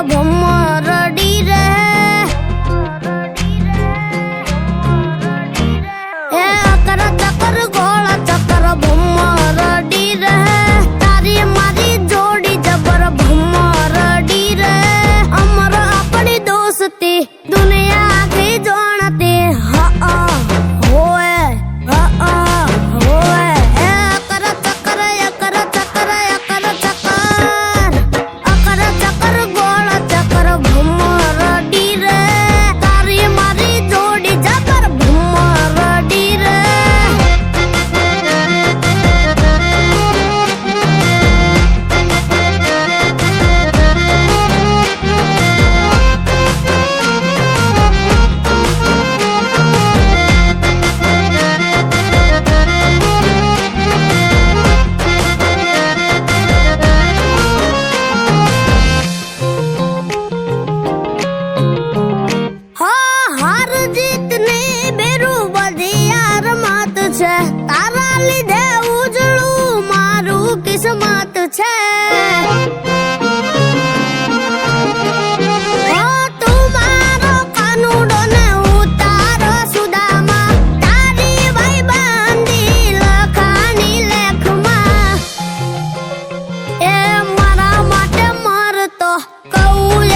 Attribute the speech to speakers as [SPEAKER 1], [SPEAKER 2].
[SPEAKER 1] ભમરડી રે હે અકર ચકર ગોળ ચકર ભમરડી રે તારી મારી જોડી જબર ભમરડી રે અમર આપણી દોસ્તી દુનિયા આખી જાણતી હોએ હોએ અકર ચકર અકર ચકર અકર ચકર ગોળ ચકર ભમરડી રે તારી મારી જોડી જબર ભમરડી રે હાર જીત ને બેરું બધી યાર માત છે તારા લીધે ઉજળું મારું કિસ્મત છે તું મારો કાનુડો ને ઉતારો સુદામાં તારી ભાઈ બંધી લખાની લેખમાં એ મારા માટે મરતો કહું